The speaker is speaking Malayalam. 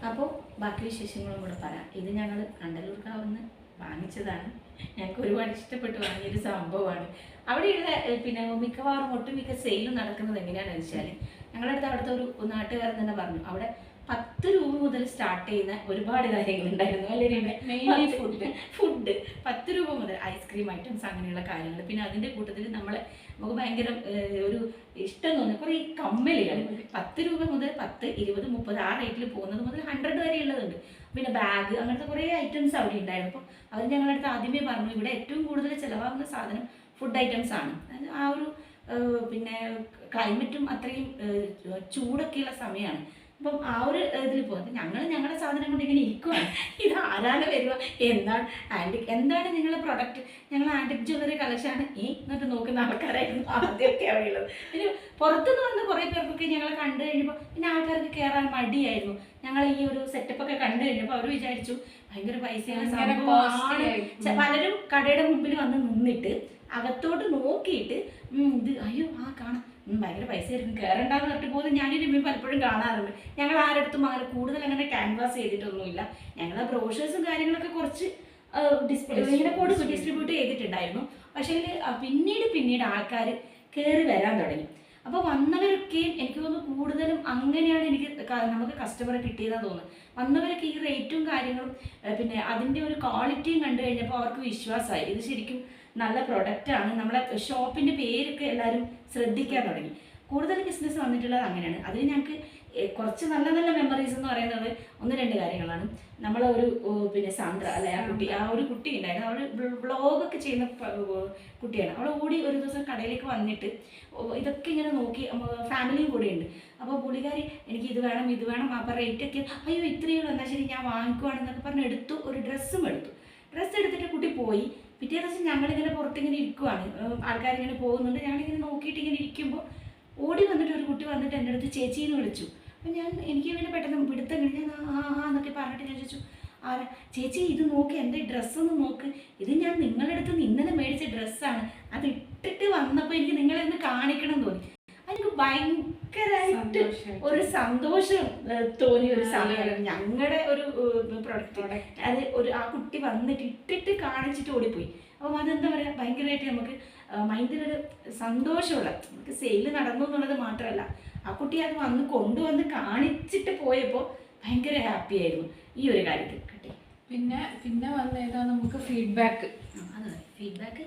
അപ്പോൾ ബാക്കി വിശേഷങ്ങളും കൂടെ പറയാം. ഇത് ഞങ്ങൾ കണ്ടലൂർക്കാവുന്ന വാങ്ങിച്ചതാണ്. ഞങ്ങൾക്ക് ഒരുപാട് ഇഷ്ടപ്പെട്ട് വാങ്ങിയൊരു സംഭവമാണ്. അവിടെയുള്ള പിന്നെ മിക്കവാറും ഒട്ടുമിക്ക സെയിലും നടക്കുന്നത് എങ്ങനെയാണെന്ന് വെച്ചാൽ, ഞങ്ങളുടെ അടുത്ത് അവിടുത്തെ ഒരു നാട്ടുകാരൻ തന്നെ പറഞ്ഞു, അവിടെ 10 രൂപ മുതൽ സ്റ്റാർട്ട് ചെയ്യുന്ന ഒരുപാട് കാര്യങ്ങളുണ്ടായിരുന്നു. അല്ലെങ്കിൽ ഫുഡ് 10 രൂപ മുതൽ ഐസ്ക്രീം ഐറ്റംസ് അങ്ങനെയുള്ള കാര്യങ്ങൾ. പിന്നെ അതിൻ്റെ കൂട്ടത്തിൽ നമുക്ക് ഭയങ്കര ഒരു ഇഷ്ടം തോന്നുന്നു കുറേ കമ്മലുകൾ 10 രൂപ മുതൽ 10, 20, 30 ആ റേറ്റിൽ പോകുന്നത് മുതൽ 100 വരെ ഉള്ളതുണ്ട്. പിന്നെ ബാഗ് അങ്ങനത്തെ കുറേ ഐറ്റംസ് അവിടെ ഉണ്ടായിരുന്നു. അപ്പോൾ അവർ ഞങ്ങളുടെ അടുത്ത് ആദ്യമേ പറഞ്ഞു, ഇവിടെ ഏറ്റവും കൂടുതൽ ചിലവാകുന്ന സാധനം ഫുഡ് ഐറ്റംസ് ആണ്. ആ ഒരു പിന്നെ ക്ലൈമറ്റും അത്രയും ചൂടൊക്കെയുള്ള സമയമാണ്. അപ്പം ആ ഒരു ഇതിൽ പോകുന്നത് ഞങ്ങളുടെ സാധനം കൊണ്ട് ഇങ്ങനെ ഇരിക്കുവാണ്. ഇത് ആരാണ് വരിക, എന്താണ് നിങ്ങളുടെ പ്രൊഡക്റ്റ്? ഞങ്ങൾ ആൻറ്റിക് ജ്വല്ലറി കളക്ഷനാണ് എന്നിട്ട് നോക്കുന്ന ആൾക്കാരായിരുന്നു ആദ്യമൊക്കെ അവിടെയുള്ളത്. പിന്നെ പുറത്തുനിന്ന് വന്ന കുറേ പേർക്കൊക്കെ ഞങ്ങളെ കണ്ടു കഴിഞ്ഞപ്പോൾ പിന്നെ ആൾക്കാർക്ക് കയറാൻ മടിയായിരുന്നു. ഞങ്ങൾ ഈ ഒരു സെറ്റപ്പൊക്കെ കണ്ടു കഴിഞ്ഞപ്പോൾ അവർ വിചാരിച്ചു ഭയങ്കര പൈസയാണ് സംഭവമാണ്. പലരും കടയുടെ മുമ്പിൽ വന്ന് നിന്നിട്ട് അകത്തോട്ട് നോക്കിയിട്ട് ഇത് അയ്യോ കാണാം ഭയങ്കര പൈസ ആയിരിക്കും കയറണ്ടെന്ന് പറഞ്ഞിട്ട് പോകുന്നത് ഞാനൊരു പലപ്പോഴും കാണാറുണ്ട്. ഞങ്ങൾ ആരടുത്തും അങ്ങനെ കൂടുതൽ അങ്ങനെ ക്യാൻവാസ് ചെയ്തിട്ടൊന്നുമില്ല. ഞങ്ങൾ ബ്രോഷേഴ്സും കാര്യങ്ങളൊക്കെ കുറച്ച് ഡിസ്ട്രിബ്യൂട്ട് ചെയ്തിട്ടുണ്ടായിരുന്നു. പക്ഷേ പിന്നീട് ആൾക്കാർ കയറി വരാൻ തുടങ്ങി. അപ്പോൾ വന്നവരൊക്കെയും എനിക്ക് തോന്നുന്നു കൂടുതലും അങ്ങനെയാണ് നമുക്ക് കസ്റ്റമറെ കിട്ടിയതെന്ന് തോന്നുന്നു. വന്നവരൊക്കെ ഈ റേറ്റും കാര്യങ്ങളും പിന്നെ അതിൻ്റെ ഒരു ക്വാളിറ്റിയും കണ്ടു കഴിഞ്ഞപ്പോൾ അവർക്ക് വിശ്വാസമായി ഇത് ശരിക്കും നല്ല പ്രൊഡക്റ്റാണ്. നമ്മളെ ഷോപ്പിൻ്റെ പേരൊക്കെ എല്ലാവരും ശ്രദ്ധിക്കാൻ തുടങ്ങി. കൂടുതൽ ബിസിനസ് വന്നിട്ടുള്ളത് അങ്ങനെയാണ്. അതിന് ഞങ്ങൾക്ക് കുറച്ച് നല്ല നല്ല മെമ്മറീസ് എന്ന് പറയുന്നത് 1-2 കാര്യങ്ങളാണ്. നമ്മളൊരു പിന്നെ സാന്ദ്ര അല്ലെ ആ ഒരു കുട്ടി ഉണ്ടായിരുന്നു. അവൾ വ്ളോഗൊക്കെ ചെയ്യുന്ന കുട്ടിയാണ്. അവൾ ഓടി ഒരു ദിവസം കടയിലേക്ക് വന്നിട്ട് ഇതൊക്കെ ഇങ്ങനെ നോക്കി, ഫാമിലിയും കൂടെ ഉണ്ട്. അപ്പോൾ പുള്ളിക്കാരി എനിക്ക് ഇത് വേണം അപ്പോൾ റേറ്റൊക്കെ അയ്യോ ഇത്രയും എന്നാൽ ശരി ഞാൻ വാങ്ങിക്കുവാണെന്നൊക്കെ പറഞ്ഞ് ഒരു ഡ്രസ്സും എടുത്തു. ഡ്രസ്സ് എടുത്തിട്ട് കുട്ടി പോയി. പിറ്റേ ദിവസം ഞങ്ങളിങ്ങനെ പുറത്തിങ്ങനെ ഇരിക്കുവാണ്, ആൾക്കാരിങ്ങനെ പോകുന്നുണ്ട്. ഞങ്ങളിങ്ങനെ നോക്കിയിട്ട് ഇങ്ങനെ ഇരിക്കുമ്പോൾ ഓടി വന്നിട്ട് ഒരു കുട്ടി വന്നിട്ട് എൻ്റെ അടുത്ത് ചേച്ചീന്ന് വിളിച്ചു. അപ്പം എനിക്ക് ഇങ്ങനെ പെട്ടെന്ന് പിടുത്തം കഴിഞ്ഞ് എന്നൊക്കെ പറഞ്ഞിട്ട് ഞാൻ ചോദിച്ചു, ചേച്ചി ഇത് നോക്ക്, എൻ്റെ ഡ്രസ്സൊന്ന് നോക്ക്, ഇത് ഞാൻ നിങ്ങളുടെ അടുത്ത് ഇന്നലെ മേടിച്ച ഡ്രസ്സാണ്, അത് ഇട്ടിട്ട് വന്നപ്പോൾ എനിക്ക് നിങ്ങളെ ഒന്ന് കാണിക്കണം എന്ന് തോന്നി. എനിക്ക് ഭയങ്കരമായിട്ട് ഒരു സന്തോഷം തോന്നിയ ഒരു സമയമാണ് ഞങ്ങളുടെ ഒരു പ്രൊഡക്റ്റ്. അത് ആ കുട്ടി വന്നിട്ട് ഇട്ടിട്ട് കാണിച്ചിട്ട് ഓടിപ്പോയി. അപ്പം അതെന്താ പറയുക, ഭയങ്കരമായിട്ട് നമുക്ക് മൈൻഡിലൊരു സന്തോഷമുള്ള, നമുക്ക് സെയില് നടന്നു എന്നുള്ളത് മാത്രമല്ല, ആ കുട്ടി അത് കൊണ്ടുവന്ന് കാണിച്ചിട്ട് പോയപ്പോൾ ഭയങ്കര ഹാപ്പി ആയിരുന്നു ഈ ഒരു കാര്യത്തിൽ. പിന്നെ വന്ന ഏതാ നമുക്ക് ഫീഡ്ബാക്ക്. ഫീഡ്ബാക്ക്